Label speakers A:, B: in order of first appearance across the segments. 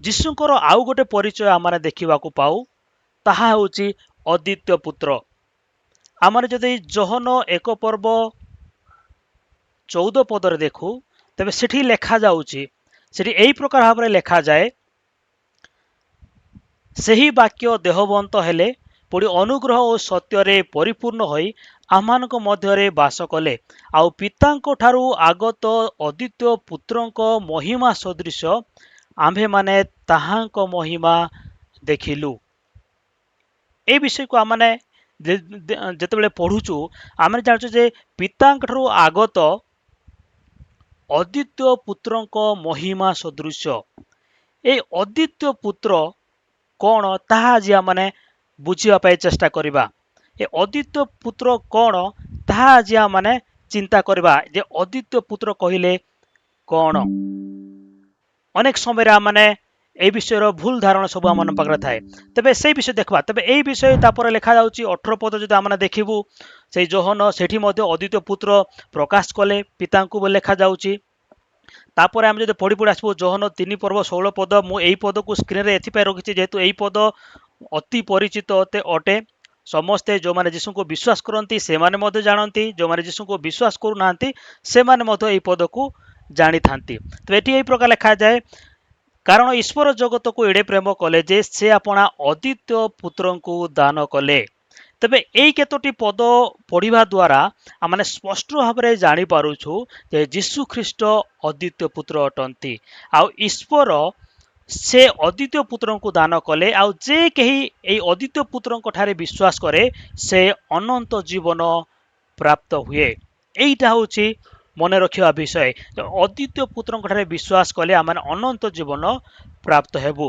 A: ଯୀଶୁଙ୍କର ଆଉ ଗୋଟେ ପରିଚୟ ଆମେ ଦେଖିବାକୁ ପାଉ, ତାହା ହେଉଛି ଅଦ୍ୱିତୀୟ ପୁତ୍ର। ଆମର ଯଦି ଯୋହନ 1 ପର୍ବ 14 ପଦରେ ଦେଖୁ, ତେବେ ସେଠି ଲେଖାଯାଉଛି, ସେଠି ଏହି ପ୍ରକାର ଭାବରେ ଲେଖାଯାଏ, ସେହି ବାକ୍ୟ ଦେହବନ୍ତ ହେଲେ ପୁଣି ଅନୁଗ୍ରହ ଓ ସତ୍ୟରେ ପରିପୂର୍ଣ୍ଣ ହୋଇ ଆମମାନଙ୍କ ମଧ୍ୟରେ ବାସ କଲେ, ଆଉ ପିତାଙ୍କ ଠାରୁ ଆଗତ ଅଦ୍ୱିତୀୟ ପୁତ୍ରଙ୍କ ମହିମା ସଦୃଶ ଆମ୍ଭେମାନେ ତାହାଙ୍କ ମହିମା ଦେଖିଲୁ। এই ବିଷୟକୁ ଆମେ ଯେତେବେଳେ ପଢୁଛୁ ଆମେ ଜାଣୁଛୁ ଯେ ପିତାଙ୍କ ଠାରୁ ଆଗତ ଅଦ୍ୱିତୀୟ ପୁତ୍ରଙ୍କ ମହିମା ସଦୃଶ। এই ଅଦ୍ୱିତୀୟ ପୁତ୍ର କଣ ତାହା ଆଜି ଆମେ ବୁଝିବା ପାଇଁ ଚେଷ୍ଟା କରିବା। ଏ ଅଦ୍ୱିତୀୟ ପୁତ୍ର କଣ ତାହା ଆଜି ଆମେ ଚିନ୍ତା କରିବା ଯେ ଅଦ୍ୱିତୀୟ ପୁତ୍ର କହିଲେ କଣ। ଅନେକ ସମୟରେ ଆମେ এই ବିଷୟର ଭୁଲ ଧାରଣା ସବୁ ଆମ ପାଖରେ ଥାଏ। ତେବେ সেই ବିଷୟ ଦେଖିବା। ତେବେ এই ବିଷୟ ତାପରେ ଲେଖାଯାଉଛି 18 ପଦ ଯଦି ଆମେ ଦେଖିବୁ, সেই ଯୋହନ ସେଠି ମଧ୍ୟ ଅଦ୍ୱିତୀୟ ପୁତ୍ର ପ୍ରକାଶ କଲେ ପିତାଙ୍କୁ ବୋଲି ଲେଖାଯାଉଛି। ତାପରେ ଆମେ ଯଦି ପଢି ଆସିବୁ ଯୋହନ 3 ପର୍ବ 16 ପଦ, ମୁଁ এই ପଦକୁ ସ୍କ୍ରିନରେ ଏଥିପାଇଁ ରଖିଛି ଯେହେତୁ এই ପଦ ଅତି ପରିଚିତ ଅଟେ। ସମସ୍ତେ ଯେଉଁମାନେ ଯୀଶୁଙ୍କୁ ବିଶ୍ୱାସ କରନ୍ତି ସେମାନେ ମଧ୍ୟ ଜାଣନ୍ତି, ଯେଉଁମାନେ ଯୀଶୁଙ୍କୁ ବିଶ୍ୱାସ କରୁନାହାନ୍ତି ସେମାନେ ମଧ୍ୟ এই ପଦକୁ ଜାଣିଥାନ୍ତି। ତ ଏଠି এই ପ୍ରକାର ଲେଖାଯାଏ, କାରଣ ଈଶ୍ୱର ଜଗତକୁ ଏଡ଼େ ପ୍ରେମ କଲେ ଯେ ସେ ଆପଣା ଅଦ୍ୱିତୀୟ ପୁତ୍ରଙ୍କୁ ଦାନ କଲେ। ତେବେ এই କେତୋଟି ପଦ ପଢିବା ଦ୍ୱାରା ଆମେ ସ୍ପଷ୍ଟ ଭାବରେ ଜାଣିପାରୁଛୁ ଯେ ଯୀଶୁ ଖ୍ରୀଷ୍ଟ ଅଦ୍ୱିତୀୟ ପୁତ୍ର ଅଟନ୍ତି, ଆଉ ଈଶ୍ୱର ସେ ଅଦ୍ୱିତୀୟ ପୁତ୍ରଙ୍କୁ ଦାନ କଲେ, ଆଉ ଯେ କେହି এই ଅଦ୍ୱିତୀୟ ପୁତ୍ରଙ୍କ ଠାରେ ବିଶ୍ୱାସ କରେ ସେ ଅନନ୍ତ ଜୀବନ ପ୍ରାପ୍ତ ହୁଏ। এইটা ହେଉଛି ମନେ ରଖିବା ବିଷୟ। ଅଦ୍ୱିତୀୟ ପୁତ୍ରଙ୍କ ଠାରେ ବିଶ୍ୱାସ କଲେ ଆମେ ଅନନ୍ତ ଜୀବନ ପ୍ରାପ୍ତ ହେବୁ।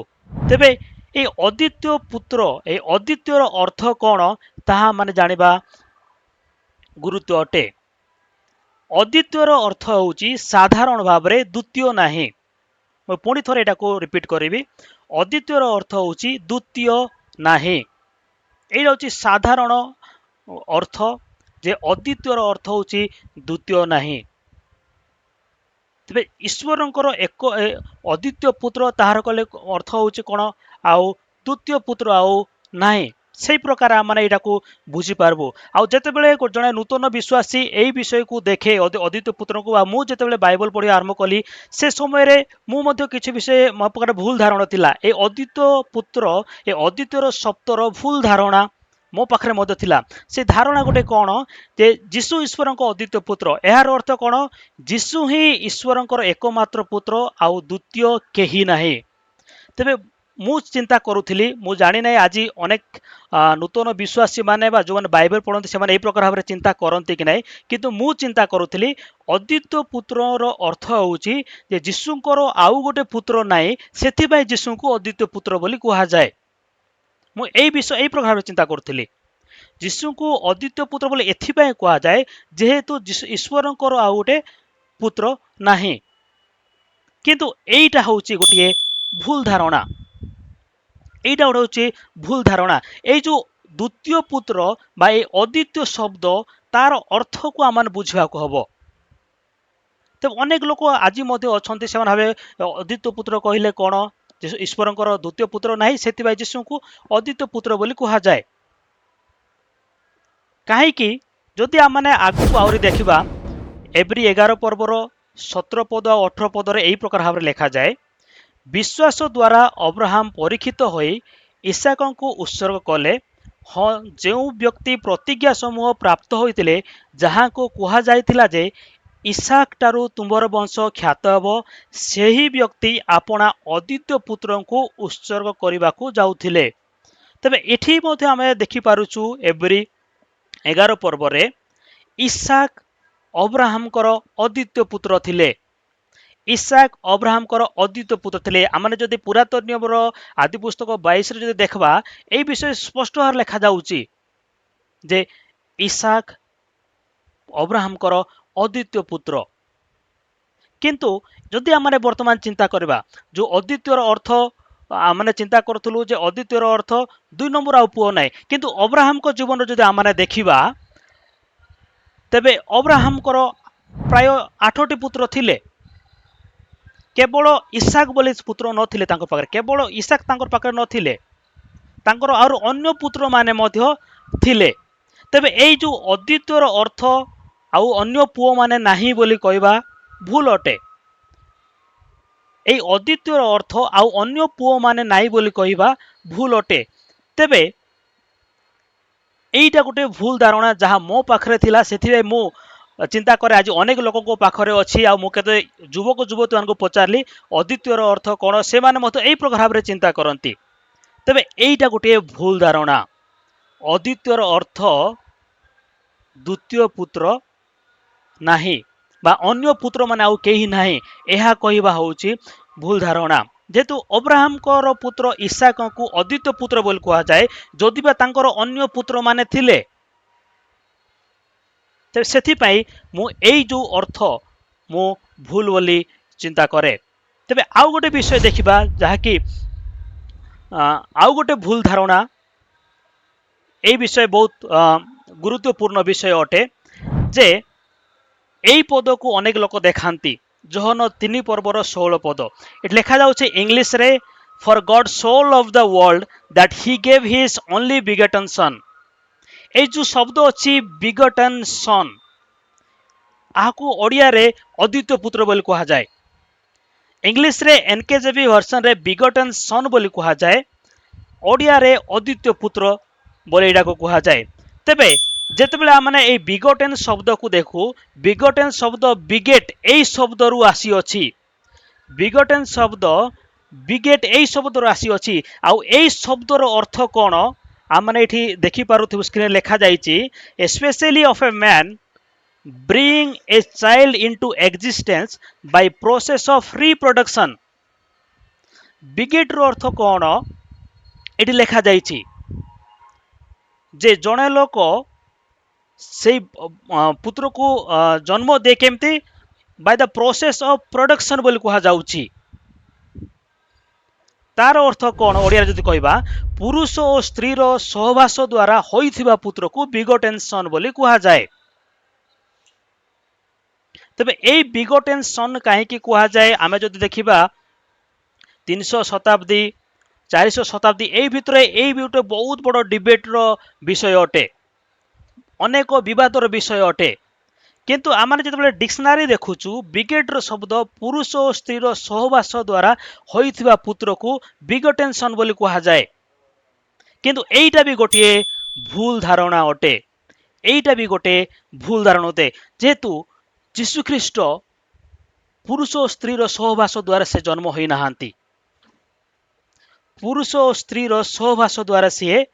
A: ତେବେ এই ଅଦ୍ୱିତୀୟ ପୁତ୍ର, এই ଅଦ୍ୱିତୀୟର ଅର୍ଥ କଣ ତାହା ଆମେ ଜାଣିବା ଗୁରୁତ୍ୱ ଅଟେ। ଅଦ୍ୱିତୀୟର ଅର୍ଥ ହେଉଛି ସାଧାରଣ ଭାବରେ ଦ୍ୱିତୀୟ ନାହିଁ। ମୁଁ ପୁଣି ଥରେ ଏଟାକୁ ରିପିଟ୍ କରିବି। ଅଦ୍ୱିତୀୟର ଅର୍ଥ ହେଉଛି ଦ୍ୱିତୀୟ ନାହିଁ। ଏଇଟା ହେଉଛି ସାଧାରଣ ଅର୍ଥ ଯେ ଅଦ୍ୱିତୀୟର ଅର୍ଥ ହେଉଛି ଦ୍ୱିତୀୟ ନାହିଁ। ତେବେ ଈଶ୍ୱରଙ୍କର ଏକ ଅଦ୍ୱିତୀୟ ପୁତ୍ର ତାହାର କଲେ ଅର୍ଥ ହେଉଛି କଣ, ଆଉ ଦ୍ୱିତୀୟ ପୁତ୍ର ଆଉ ନାହିଁ। সেই ପ୍ରକାର ଆମେ ଏଇଟାକୁ ବୁଝିପାରିବୁ। ଆଉ ଯେତେବେଳେ ଜଣେ ନୂତନ ବିଶ୍ୱାସୀ এই ବିଷୟକୁ ଦେଖେ ଅଦ୍ୱିତୀୟ ପୁତ୍ରଙ୍କୁ, ଆଉ ମୁଁ ଯେତେବେଳେ ବାଇବଲ ପଢ଼ିବା ଆରମ୍ଭ କଲି ସେ ସମୟରେ ମୁଁ ମଧ୍ୟ କିଛି ବିଷୟ ମୋ ପାଖରେ ଭୁଲ ଧାରଣା ଥିଲା। এই ଅଦ୍ୱିତୀୟ ପୁତ୍ର, এই ଅଦ୍ୱିତୀୟର ଶବ୍ଦର ଭୁଲ ଧାରଣା ମୋ ପାଖରେ ମଧ୍ୟ ଥିଲା। ସେ ଧାରଣା ଗୋଟେ କଣ ଯେ ଯୀଶୁ ଈଶ୍ୱରଙ୍କ ଅଦ୍ୱିତୀୟ ପୁତ୍ର। ଏହାର ଅର୍ଥ କଣ, ଯୀଶୁ ହିଁ ଈଶ୍ୱରଙ୍କର ଏକମାତ୍ର ପୁତ୍ର, ଆଉ ଦ୍ୱିତୀୟ କେହି ନାହିଁ। ତେବେ ମୁଁ ଚିନ୍ତା କରୁଥିଲି, ମୁଁ ଜାଣିନାହିଁ ଆଜି ଅନେକ ନୂତନ ବିଶ୍ୱାସୀ ମାନେ ବା ଯେଉଁମାନେ ବାଇବଲ ପଢ଼ନ୍ତି ସେମାନେ ଏହି ପ୍ରକାର ଭାବରେ ଚିନ୍ତା କରନ୍ତି କି ନାହିଁ, କିନ୍ତୁ ମୁଁ ଚିନ୍ତା କରୁଥିଲି ଅଦ୍ୱିତୀୟ ପୁତ୍ରର ଅର୍ଥ ହେଉଛି ଯେ ଯୀଶୁଙ୍କର ଆଉ ଗୋଟେ ପୁତ୍ର ନାହିଁ, ସେଥିପାଇଁ ଯୀଶୁଙ୍କୁ ଅଦ୍ୱିତୀୟ ପୁତ୍ର ବୋଲି କୁହାଯାଏ। ମୁଁ ଏହି ପ୍ରକାର ଭାବରେ ଚିନ୍ତା କରୁଥିଲି। ଯୀଶୁଙ୍କୁ ଅଦ୍ୱିତୀୟ ପୁତ୍ର ବୋଲି ଏଥିପାଇଁ କୁହାଯାଏ ଯେହେତୁ ଈଶ୍ୱରଙ୍କର ଆଉ ଗୋଟେ ପୁତ୍ର ନାହିଁ। କିନ୍ତୁ এইটা ହେଉଛି ଗୋଟିଏ ଭୁଲ ଧାରଣା। এইটা ଗୋଟେ ହେଉଛି ଭୁଲ ଧାରଣା। এই ଯେଉଁ ଦ୍ୱିତୀୟ ପୁତ୍ର ବା এই ଅଦ୍ୱିତୀୟ ଶବ୍ଦ ତାର ଅର୍ଥକୁ ଆମେ ବୁଝିବାକୁ ହବ। ତେବେ ଅନେକ ଲୋକ ଆଜି ମଧ୍ୟ ଅଛନ୍ତି ସେମାନେ ଭାବେ ଅଦ୍ୱିତୀୟ ପୁତ୍ର କହିଲେ କଣ, ଈଶ୍ୱରଙ୍କର ଦ୍ୱିତୀୟ ପୁତ୍ର ନାହିଁ ସେଥିପାଇଁ ଯୀଶୁଙ୍କୁ ଅଦ୍ୱିତୀୟ ପୁତ୍ର ବୋଲି କୁହାଯାଏ। କାହିଁକି ଯଦି ଆମେ ଆଗକୁ ଆହୁରି ଦେଖିବା, ଏବ୍ରୀ 11 ପର୍ବର 17 ପଦ ଆଉ 18 ପଦରେ ଏହି ପ୍ରକାର ଭାବରେ ଲେଖାଯାଏ, ବିଶ୍ୱାସ ଦ୍ୱାରା ଅବ୍ରାହମ ପରୀକ୍ଷିତ ହୋଇ ଇସାକଙ୍କୁ ଉତ୍ସର୍ଗ କଲେ। ହଁ, ଯେଉଁ ବ୍ୟକ୍ତି ପ୍ରତିଜ୍ଞା ସମୂହ ପ୍ରାପ୍ତ ହୋଇଥିଲେ, ଯାହାଙ୍କୁ କୁହାଯାଇଥିଲା ଯେ ଇସାକ ଠାରୁ ତୁମର ବଂଶ ଖ୍ୟାତ ହେବ, ସେହି ବ୍ୟକ୍ତି ଆପଣା ଅଦ୍ୱିତୀୟ ପୁତ୍ରଙ୍କୁ ଉତ୍ସର୍ଗ କରିବାକୁ ଯାଉଥିଲେ। ତେବେ ଏଠି ମଧ୍ୟ ଆମେ ଦେଖିପାରୁଛୁ ଏବ୍ରୀ 11 ପର୍ବରେ ଇସାକ ଅବ୍ରାହମଙ୍କର ଅଦ୍ୱିତୀୟ ପୁତ୍ର ଥିଲେ। ଇସାକ ଅବ୍ରାହମଙ୍କର ଅଦ୍ୱିତୀୟ ପୁତ୍ର ଥିଲେ। ଆମେ ଯଦି ପୁରାତନ ନିୟମର ଆଦି ପୁସ୍ତକ 22ରେ ଯଦି ଦେଖିବା, এই ବିଷୟ ସ୍ପଷ୍ଟ ଭାବରେ ଲେଖାଯାଉଛି ଯେ ଇସାକ ଅବ୍ରାହମଙ୍କର ଅଦ୍ୱିତୀୟ ପୁତ୍ର। କିନ୍ତୁ ଯଦି ଆମେ ବର୍ତ୍ତମାନ ଚିନ୍ତା କରିବା, ଯେଉଁ ଅଦ୍ୱିତୀୟର ଅର୍ଥ ଆମେ ଚିନ୍ତା କରୁଥିଲୁ ଯେ ଅଦ୍ୱିତୀୟର ଅର୍ଥ 2 ନମ୍ବର ଆଉ ପୁଅ ନାହିଁ, କିନ୍ତୁ ଅବ୍ରାହମଙ୍କ ଜୀବନରେ ଯଦି ଆମେ ଦେଖିବା ତେବେ ଅବ୍ରାହମଙ୍କର ପ୍ରାୟ 8ଟି ପୁତ୍ର ଥିଲେ। केवल इसाक बोली पुत्र नथिले तांको पाखरे, केवल इसाक तांको पाखरे नथिले, तांकर और अन्य पुत्र माने मध्य थिले। तेबे एई जो अद्वितीयर अर्थ आउ अन्य पुओ माने नाही बोली कहबा भूल अटे। एई अद्वितीयर अर्थ आउ अन्य पुओ माने नाही बोली कहबा भूल अटे। तेबे एईटा गोटे भूल धारणा जहाँ मो पाखरे थिला, सेथिबे मो चिंता करे आज अनेक लोक पाखरे अच्छी आ केते युवक युवती मान पचारली अद्वितीयर अर्थ कौन, से माने मत एई प्रकार भाव चिंता करती। तेबे एईटा गोटे भूल धारणा। अद्वितीयर अर्थ द्वितीय पुत्र नाही बा अन्य पुत्र माने आउ केही नाही, एहा कहबा होउची भूल धारणा। जेतु अब्राहम को पुत्र इसाक को अद्वितीय पुत्र बोल कहा जाए, जदि बा तांकर अन्य पुत्र माने थिले, तेबे सेथिपाई मु एई जो अर्थ मु भूल बोली चिंता करे। तेबे आउ गोटे विषय देखिबा जहा कि आउ गोटे भूल धारणा, ए विषय बहुत गुरुत्वपूर्ण विषय अटे जे एई पद को अनेक लोक देखांती। जोहन 3 पर्वर 16 पद एट लिखा जाउछे इंग्लिश रे, for God soul of the world that he gave his only begotten son. ए जो शब्द अछि बिगेटन सन, आकु ओडिया रे अद्वितीय पुत्र बोली कहा जाए। इंग्लिश रे एनकेजेवी वर्जन रे बिगेटन सन बोली कहा जाए, ओडिया रे अद्वितीय पुत्र बोली एडा को कहा जाए। तेबे जेतेबेले माने ए बिगोटेन शब्द को देखू, बिगोटेन शब्द बिगेट एई शब्द रु आसी अछि। बिगोटेन शब्द बिगेट एई शब्द रु आसी अछि। आउ एई शब्द रो अर्थ कोन आ माने एठी देखि पारुथि स्क्रीन लेखा जाईची, specially of a man bring a child into existence by process of reproduction. Beget रो अर्थ कोन एठी लेखा जाईची जे जणे लोक से पुत्र को जन्म दे केमती by the process of production बोली कहा जाउची। तार अर्थ कौन ओडिया जदि कहबा, पुरुष और स्त्री रो सहवास द्वारा होइथिबा पुत्र को बिगोटेन सन बोली कहा जाए। तबे ए बिगोटेन सन काहे कि कहा जाए, आमे जदि देखिबा 300 शताब्दी 400 शताब्दी ए भितरे ए बिउटे बहुत बड़ डिबेट रो विषय अटे, अनेक विवादर विषय अटे। किंतु आमाने जेतेबेले डिक्शनरी देखुचु, बिगेट रो शब्द पुरुष और स्त्री रो सहवास द्वारा होइथिबा पुत्र को बिगोटेन सन बोली कहा जाए। किंतु एइटा भी गोटे भूल धारणा अटे, एइटा भी गोटे भूल धारणा अटे। जेहेतु यीशु ख्रीष्ट पुरुष और स्त्री रो सहवास द्वारा से जन्म होई नाहांती, पुरुष और स्त्री रो सहवास द्वारा से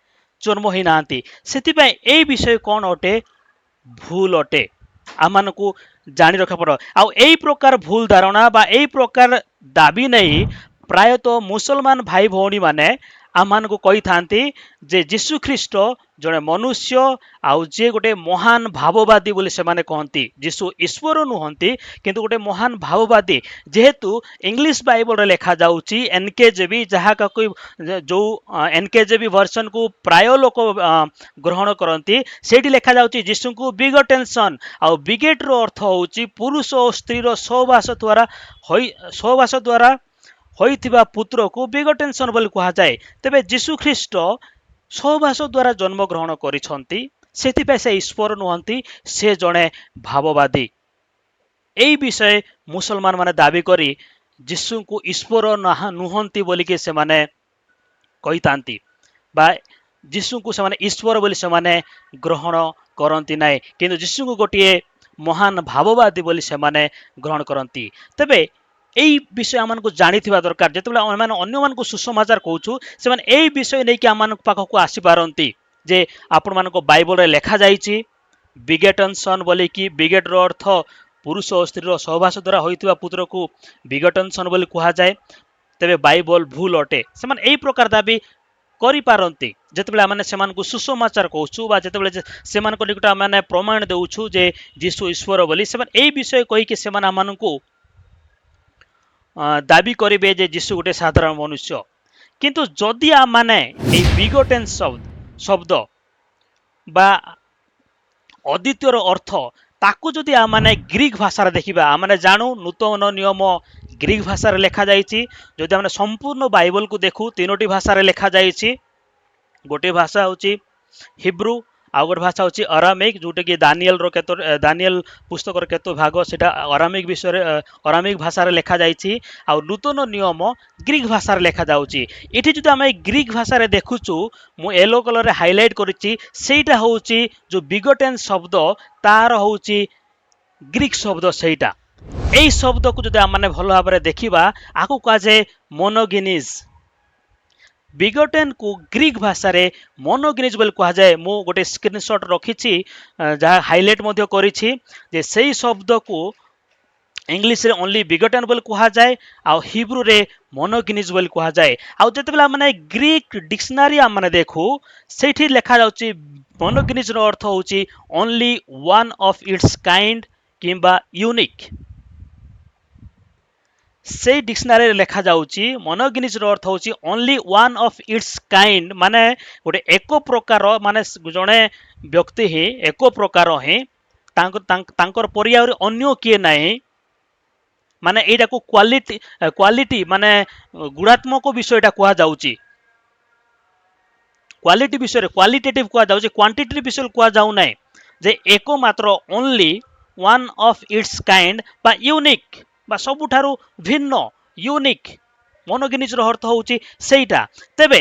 A: जन्म होई नाहांती। सेतिपय ए विषय कौन अटे, भूल अटे। आमान को जानी रखा पड़। आउ एई प्रकार भूल धारणा बा एई प्रकार दाबी नहीं प्रायतः मुसलमान भाई भौणी माने आमान को कही थांती जे यीशु ख्रीष्ट जड़े मनुष्य आउ जे गोटे महान भाववादी बोली से माने कहती। यीशु ईश्वर नुहंती किंतु गोटे महान भाववादी। जेहेतु इंग्लिश बाइबल रे लिखा जाउची एनकेजेबी, जहाँ का कोई जो एनकेजेबी वर्जन को प्राय लोक ग्रहण करती, सेठी लिखा जाउची यीशु को बिगोटेन सन। आउ बिगेट रो अर्थ होउची पुरुष और स्त्री रो सहवास द्वारा होइथिबा पुत्र को बिगोटेन सन बोली कहा जाए। तेबे यीशु ख्रीष्ट सहवास द्वारा जन्म ग्रहण करिसंती, सेथिपय से ईश्वर नुहंती, से जणे भाववादी। एई विषय मुसलमान माने दाबी करी यीशु को ईश्वर नुहंती बोली के से माने कहितांती बा यीशु को से माने ईश्वर बोली से माने ग्रहण करंती नाही, किंतु यीशु को गोटिए महान भाववादी बोली से माने ग्रहण करंती। तबे एई विषय आमान को जानी थिबा दरकार। जेतेबेले आमान अन्य मान को सुसमाचार कहूछु, से माने एई विषय नै कि आमान पाख को आसी पारंती जे आपण मान को बाइबल रे लिखा जाईची बिगेटन सन बोली कि बिगेट रो अर्थ पुरुष और स्त्री रो सहवास द्वारा होइथिबा पुत्र को बिगेटन सन बोली कहा जाए। तेबे बाइबल भूल अटे। से माने एई प्रकार दाबी करि पारंती जेतेबेले आमाने सेमान को सुसमाचार कहूछु बा जेतेबेले सेमान को निकट आमाने प्रमाण देउछु जे यीशु ईश्वर बोली। से माने एई विषय कहि कि सेमान आमान को दाबी करिबे जे यीशु गोटे साधारण मनुष्य। किंतु जदि आमाने ए बिगोटेन शब्द बा अद्वितीयर अर्थ ताकू जदि आम ग्रीक भाषा देखा आम जानू नूतन नियम ग्रीक भाषा लिखा जाइए। जदि आम संपूर्ण बाइबल को देखू तीनोटी भाषा लिखा जाइए। गोटे भाषा हूँ हिब्रू आउ गोटे भाषा हूँ अरामिक जोटा कि दानियल पुस्तक केतो भाग से अरामिक विषय अरामिक भाषा लिखा जाइए। आउ नूतन नियम ग्रीक भाषा लिखा जाउची। इठी जो आम ग्रीक भाषा देखुचु मु येलो कलर हाइलाइट करिछि सेटा होउची जो बिगोटेन शब्द तार होउची ग्रीक शब्द सेटा। एई शब्द को जदि आम भल भाव देखा आकु कह जाए मोनोगिनिज। बिगोटेन को ग्रीक भाषा रे मोनोगिनिज बोली कह जाए। मु गोटे स्क्रीनशॉट रखी जहाँ हाइलाइट मध्य करिछि जे सेई शब्द को इंग्लिश रे ओनली बिगोटेन बोली कह जाए आउ हिब्रू रे मोनोगिनिज बोली कह जाए। आउ जतबेला माने ग्रीक डिक्शनरी आम देखू सेठी लिखा जाउची मोनोगिनिज रो अर्थ होउची only one of its kind किंबा यूनिक। से डिक्शनरी लिखा जाउची मोनोगिनिज रो अर्थ होउची only one of its kind माने गोटे एक प्रकार माने जणे व्यक्ति ही एक प्रकार ही तांकर परियार अन्य किए नाही माने एटा को क्वालिटी माने गुणात्मक विषयटा कहा जाउची। क्वालिटी विषय क्वालिटेटिव कहा जाउची क्वांटिटी विषय कहा जाउ नाही जे एक मात्र only one of its kind बा यूनिक बा सबुठारु भिन्न यूनिक मोनोगिनिज रो अर्थ होउची सेटा। तेबे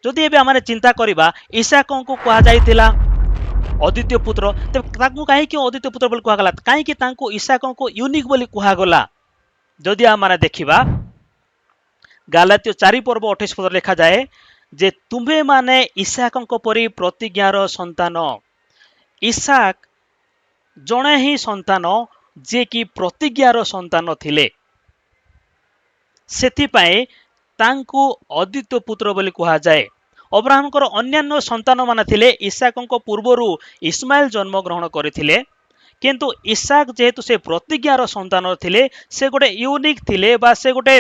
A: जदि एबे हमने चिंता करिबा ईसाक को कहा जाइतिला अद्वितीय पुत्र तेबे ताकू काहे कि अद्वितीय पुत्र बोली कहा गला काहे कि तांको ईसाक को यूनिक बोली कहा गला। जदि हमने देखिबा गालातियो 4 पर्व 28 पद लिखा जाए जे तुम्हे माने ईसाक परी प्रतिज्ञार संतान। ईसाक जणे ही संतान जे कि प्रतिज्ञार संतान थिले सेथिपाई तांकु अद्वितीय पुत्र बोली कहा जाए। अब्राहमकर अन्यान्य संतान माने थिले ईसाक पूर्वरु इस्माइल जन्म ग्रहण करथिले किंतु ईसाक जेहेतु से प्रतिज्ञार संतान थिले से गोटे यूनिक थिले बा से गोटे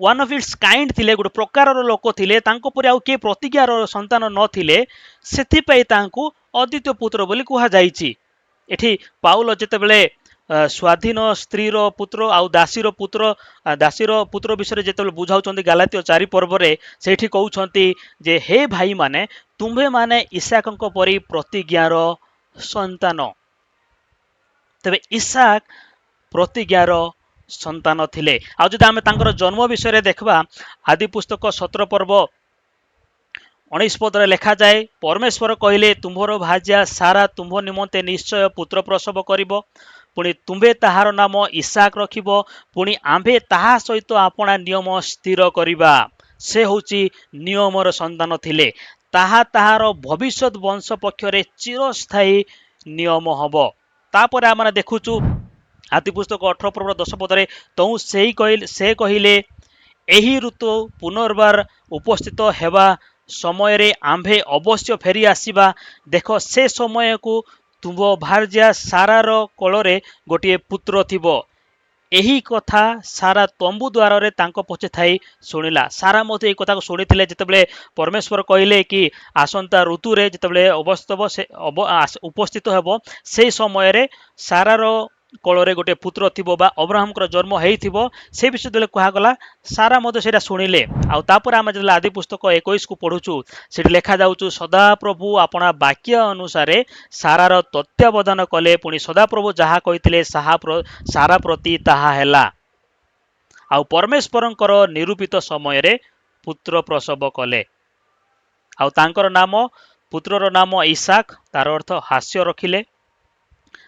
A: वन ऑफ इट्स काइंड थिले गोटे प्रकार लोक थिले तांको परि आउ के प्रतिज्ञार संतान नथिले सेथिपाई तांकु अद्वितीय पुत्र बोली कहा जाइछि। एठी पाउल जेतेबेले स्वाधीन स्त्री रो पुत्र आउ दासीर पुत्र विषय जेतेबेले बुझाउछन्ती गालातियो 4 पर्व रे सेठी कहउछन्ती जे हे भाई माने तुम्हे माने ईसाक परी प्रतिज्ञार संतान। तबे ईसाक प्रतिज्ञार संतान थिले। आउ जदि आमे तांकर जन्म विषय देखबा आदि पुस्तक 17 पर्व 19 पद लिखा जाए परमेश्वर कहले तुम्हर भाज्या सारा तुम्ह निमंते निश्चय पुत्र प्रसव करिबो पुणी तुम्हे ताहार नाम ईसाक रखिबो पुणी आम्भे ताहा सहित आपणा नियम स्थिर करिबा। से होची नियमर संतान थिले ताहा ताहार भविष्यत वंश पक्षरे चिरस्थायी नियम हबो। तापर आमे देखुचु आदि पुस्तक 18 पर्व 10 पदरे तौ से कहिले एही ऋतु पुनर्बार उपस्थित हेबा समय रे आम्भे अवश्य फेरी आसीबा देख से समय को तुम भार्या सारार कोଳରେ गोटे पुत्र थिबो। एही कथा सारा तंबू द्वार रे तांको पछे थाई सुनिला। सारा मते एही कथा को सुनिथिले जेतेबेले परमेश्वर कहिले कि आसंता ऋतु रे जेतेबेले अवस्थब से उपस्थित हेबो से समय रे सारार कोଳରେ गोटे पुत्र थिबो बा अब्राहमकर जन्म हेइथिबो से विषय देले कहा गला सारा मते सेटा सुनिले। आउ तापर आमे जेला आदि पुस्तक 21 को पढुचु सेठी लेखा जाउचु सदा प्रभु आपणा वाक्य अनुसारे सारार तत्त्वावधान कले पुणी सदा प्रभु जहा कहिथिले सारा प्रति ताहा हेला। आउ परमेश्वरंकर निरूपित समय रे पुत्र प्रसव कले। आउ तांकर नाम पुत्रर नाम ईसाक तार अर्थ हास्य रखिले।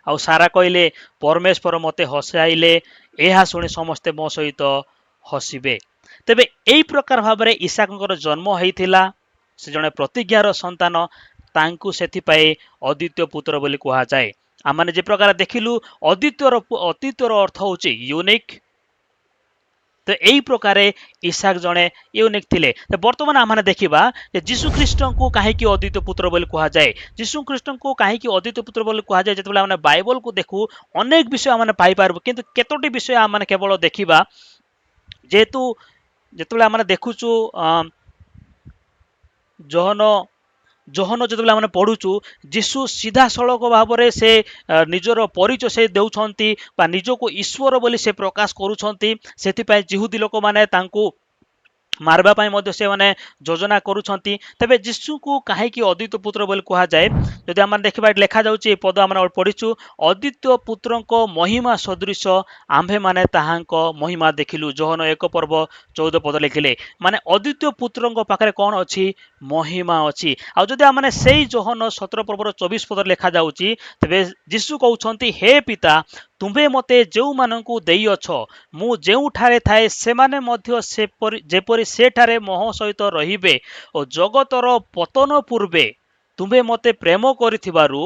A: आउ सारा कहले परमेश्वर मते हसाइले एहा सुनी समस्ते मो सहित हसिबे। तेबे एई प्रकार भाव में ईसाकंकर जन्म हेइथिला से जने प्रतिज्ञार संतान तांकु सेथिपाई अद्वितीय पुत्र बोली कहा जाए। आमने जे प्रकार देखिलु अद्वितीयर अर्थ होची यूनिक तो यही प्रकार ईसाक जड़े यूनिक थिले। तो बर्तमान आम देखा जीशु ख्रीष्ट को कहीं अद्वितीय पुत्र बोली कहा जाए। जीशु ख्रीष्ट को कहीं अद्वितीय पुत्र बोली कहा जाए जो आम बाइबल को देखू अनेक विषय आम पाइपर किंतु केतोटी विषय आम केवल देखा जेहेतु जो आम देखुचु जोहन ଯୋହନ ଯେତେବେଳେ ଆମେ ପଢୁଛୁ ଯୀଶୁ ସିଧାସଳଖ ଭାବରେ ସେ ନିଜର ପରିଚୟ ସେ ଦେଉଛନ୍ତି ବା ନିଜକୁ ଈଶ୍ୱର ବୋଲି ସେ ପ୍ରକାଶ କରୁଛନ୍ତି। ସେଥିପାଇଁ ଯିହୁଦୀ ଲୋକମାନେ ତାଙ୍କୁ ମାରିବା ପାଇଁ ମଧ୍ୟ ସେମାନେ ଯୋଜନା କରୁଛନ୍ତି। ତେବେ ଯୀଶୁଙ୍କୁ କାହିଁକି ଅଦ୍ୱିତୀୟ ପୁତ୍ର ବୋଲି କୁହାଯାଏ? ଯଦି ଆମେ ଦେଖିବା ଏଠି ଲେଖାଯାଉଛି, ଏ ପଦ ଆମେ ପଢିଛୁ, ଅଦ୍ୱିତୀୟ ପୁତ୍ରଙ୍କ ମହିମା ସଦୃଶ ଆମ୍ଭେମାନେ ତାହାଙ୍କ ମହିମା ଦେଖିଲୁ। ଯୋହନ 1:14 ଲେଖିଲେ, ମାନେ ଅଦ୍ୱିତୀୟ ପୁତ୍ରଙ୍କ ପାଖରେ କଣ ଅଛି? ମହିମା ଅଛି। ଆଉ ଯଦି ଆମେ ସେଇ ଯୋହନ 17:24 ଲେଖାଯାଉଛି, ତେବେ ଯୀଶୁ କହୁଛନ୍ତି, ହେ ପିତା, ତୁମ୍ଭେ ମୋତେ ଯେଉଁମାନଙ୍କୁ ଦେଇଅଛ, ମୁଁ ଯେଉଁଠାରେ ଥାଏ ସେମାନେ ମଧ୍ୟ ଯେପରି ସେଠାରେ ମୋହ ସହିତ ରହିବେ, ଓ ଜଗତର ପତନ ପୂର୍ବେ ତୁମ୍ଭେ ମୋତେ ପ୍ରେମ କରିଥିବାରୁ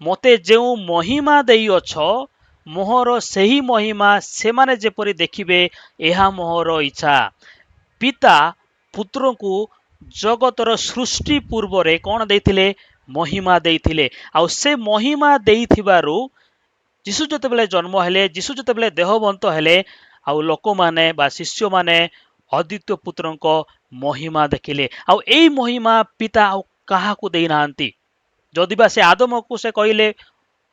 A: ମୋତେ ଯେଉଁ ମହିମା ଦେଇଅଛ, ମୋହର ସେହି ମହିମା ସେମାନେ ଯେପରି ଦେଖିବେ, ଏହା ମୋହର ଇଚ୍ଛା। ପିତା ପୁତ୍ରଙ୍କୁ ଜଗତର ସୃଷ୍ଟି ପୂର୍ବରେ କଣ ଦେଇଥିଲେ? ମହିମା ଦେଇଥିଲେ। ଆଉ ସେ ମହିମା ଦେଇଥିବାରୁ ଯୀଶୁ ଯେତେବେଳେ ଜନ୍ମ ହେଲେ, ଯୀଶୁ ଯେତେବେଳେ ଦେହବନ୍ତ ହେଲେ, ଆଉ ଲୋକମାନେ ବା ଶିଷ୍ୟମାନେ ଅଦ୍ୱିତୀୟ ପୁତ୍ରଙ୍କ ମହିମା ଦେଖିଲେ। ଆଉ ଏଇ ମହିମା ପିତା ଆଉ କାହାକୁ ଦେଇନାହାନ୍ତି। ଯଦିବା ସେ ଆଦମକୁ ସେ କହିଲେ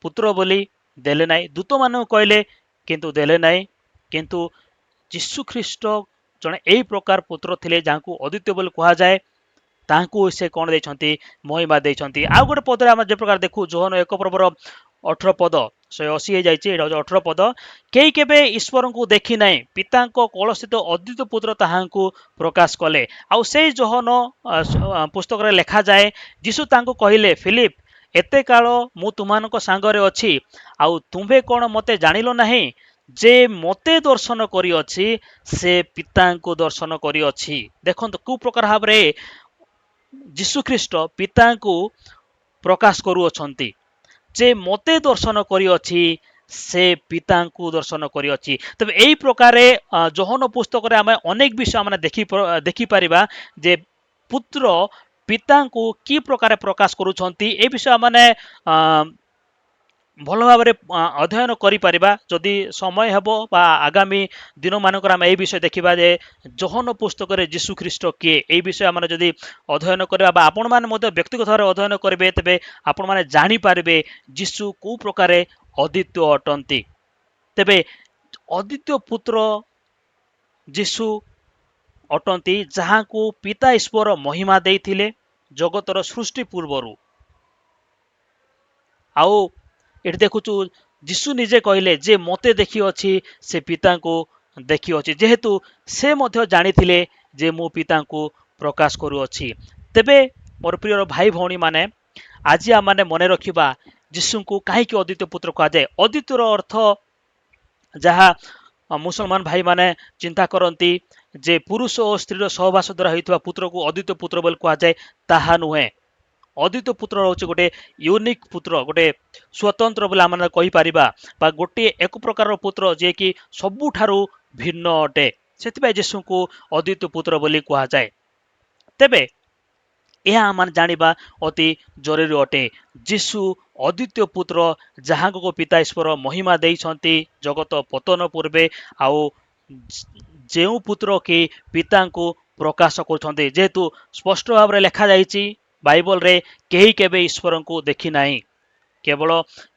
A: ପୁତ୍ର ବୋଲି, ଦେଲେ ନାହିଁ। ଦୂତମାନଙ୍କୁ କହିଲେ, କିନ୍ତୁ ଦେଲେ ନାହିଁ। କିନ୍ତୁ ଯୀଶୁ ଖ୍ରୀଷ୍ଟ ଜଣେ ଏଇ ପ୍ରକାର ପୁତ୍ର ଥିଲେ ଯାହାଙ୍କୁ ଅଦ୍ୱିତୀୟ ବୋଲି କୁହାଯାଏ। ତାଙ୍କୁ ସେ କଣ ଦେଇଛନ୍ତି? ମହିମା ଦେଇଛନ୍ତି। ଆଉ ଗୋଟେ ପଦରେ ଆମେ ଯେ ପ୍ରକାର ଦେଖୁ, ଯୋହନ 1:18, 180 ହେଇଯାଇଛି, ଏଇଟା ହଉଛି 18 ପଦ। କେହି କେବେ ଈଶ୍ୱରଙ୍କୁ ଦେଖି ନାହିଁ, ପିତାଙ୍କ କୋଳସ୍ଥିତ ଅଦ୍ୱିତୀୟ ପୁତ୍ର ତାହାଙ୍କୁ ପ୍ରକାଶ କଲେ। ଆଉ ସେଇ ଯୋହନ ପୁସ୍ତକରେ ଲେଖାଯାଏ, ଯୀଶୁ ତାଙ୍କୁ କହିଲେ, ଫିଲିପ, ଏତେ କାଳ ମୁଁ ତୁମମାନଙ୍କ ସାଙ୍ଗରେ ଅଛି, ଆଉ ତୁମ୍ଭେ କଣ ମୋତେ ଜାଣିଲ ନାହିଁ? ଯେ ମୋତେ ଦର୍ଶନ କରିଅଛି ସେ ପିତାଙ୍କୁ ଦର୍ଶନ କରିଅଛି। ଦେଖନ୍ତୁ କୋଉ ପ୍ରକାର ଭାବରେ ଯୀଶୁ ଖ୍ରୀଷ୍ଟ ପିତାଙ୍କୁ ପ୍ରକାଶ କରୁଅଛନ୍ତି। ଯେ ମୋତେ ଦର୍ଶନ କରିଅଛି ସେ ପିତାଙ୍କୁ ଦର୍ଶନ କରିଅଛି। ତେବେ ଏଇ ପ୍ରକାରେ ଯୋହନ ପୁସ୍ତକରେ ଆମେ ଅନେକ ବିଷୟ ଆମେ ଦେଖିପାରିବା ଯେ ପୁତ୍ର ପିତାଙ୍କୁ କି ପ୍ରକାର ପ୍ରକାଶ କରୁଛନ୍ତି। ଏ ବିଷୟ ମାନେ ଭଲ ଭାବରେ ଅଧ୍ୟୟନ କରିପାରିବା ଯଦି ସମୟ ହେବ, ବା ଆଗାମୀ ଦିନମାନଙ୍କରେ ଆମେ ଏହି ବିଷୟ ଦେଖିବା ଯେ ଯୋହନ ପୁସ୍ତକରେ ଯୀଶୁ ଖ୍ରୀଷ୍ଟ କିଏ। ଏହି ବିଷୟ ଆମେ ଯଦି ଅଧ୍ୟୟନ କରିବା ବା ଆପଣମାନେ ମଧ୍ୟ ବ୍ୟକ୍ତିଗତ ଭାବରେ ଅଧ୍ୟୟନ କରିବେ, ତେବେ ଆପଣମାନେ ଜାଣିପାରିବେ ଯୀଶୁ କୋଉ ପ୍ରକାରେ ଅଦ୍ୱିତୀୟ ଅଟନ୍ତି। ତେବେ ଅଦ୍ୱିତୀୟ ପୁତ୍ର ଯୀଶୁ ଅଟନ୍ତି, ଯାହାଙ୍କୁ ପିତା ଈଶ୍ୱର ମହିମା ଦେଇଥିଲେ ଜଗତର ସୃଷ୍ଟି ପୂର୍ବରୁ। ଆଉ ଏଠି ଦେଖୁଛୁ ଯୀଶୁ ନିଜେ କହିଲେ ଯେ ମୋତେ ଦେଖିଅଛି ସେ ପିତାଙ୍କୁ ଦେଖିଅଛି, ଯେହେତୁ ସେ ମଧ୍ୟ ଜାଣିଥିଲେ ଯେ ମୁଁ ପିତାଙ୍କୁ ପ୍ରକାଶ କରୁଅଛି। ତେବେ ମୋର ପ୍ରିୟ ଭାଇ ଭଉଣୀ ମାନେ, ଆଜି ଆମେ ମନେ ରଖିବା ଯୀଶୁଙ୍କୁ କାହିଁକି ଅଦ୍ୱିତୀୟ ପୁତ୍ର କୁହାଯାଏ। ଅଦ୍ୱିତୀୟର ଅର୍ଥ, ଯାହା ମୁସଲମାନ ଭାଇମାନେ ଚିନ୍ତା କରନ୍ତି ଯେ ପୁରୁଷ ଓ ସ୍ତ୍ରୀର ସହବାସ ଦ୍ୱାରା ହୋଇଥିବା ପୁତ୍ରକୁ ଅଦ୍ୱିତୀୟ ପୁତ୍ର ବୋଲି କୁହାଯାଏ, ତାହା ନୁହେଁ। ଅଦ୍ୱିତୀୟ ପୁତ୍ର ହେଉଛି ଗୋଟେ ୟୁନିକ୍ ପୁତ୍ର, ଗୋଟେ ସ୍ୱତନ୍ତ୍ର ବୋଲି ଆମେ କହିପାରିବା, ବା ଗୋଟିଏ ଏକ ପ୍ରକାରର ପୁତ୍ର ଯିଏକି ସବୁଠାରୁ ଭିନ୍ନ ଅଟେ। ସେଥିପାଇଁ ଯୀଶୁଙ୍କୁ ଅଦ୍ୱିତୀୟ ପୁତ୍ର ବୋଲି କୁହାଯାଏ। ତେବେ ଏହା ଆମେ ଜାଣିବା ଅତି ଜରୁରୀ ଅଟେ। ଯୀଶୁ ଅଦ୍ୱିତୀୟ ପୁତ୍ର, ଯାହାଙ୍କୁ ପିତା ଈଶ୍ୱର ମହିମା ଦେଇଛନ୍ତି ଜଗତ ପତନ ପୂର୍ବେ, ଆଉ ଯେଉଁ ପୁତ୍ର କି ପିତାଙ୍କୁ ପ୍ରକାଶ କରୁଛନ୍ତି। ଯେହେତୁ ସ୍ପଷ୍ଟ ଭାବରେ ଲେଖାଯାଇଛି ବାଇବଲରେ, କେହି କେବେ ଈଶ୍ୱରଙ୍କୁ ଦେଖି ନାହିଁ, କେବଳ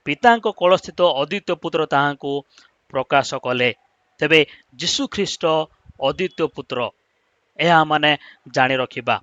A: ପିତାଙ୍କ କୋଳସ୍ଥିତ ଅଦ୍ୱିତୀୟ ପୁତ୍ର ତାହାଙ୍କୁ ପ୍ରକାଶ କଲେ। ତେବେ ଯୀଶୁ ଖ୍ରୀଷ୍ଟ ଅଦ୍ୱିତୀୟ ପୁତ୍ର, ଏହା ମାନେ ଜାଣି ରଖିବା।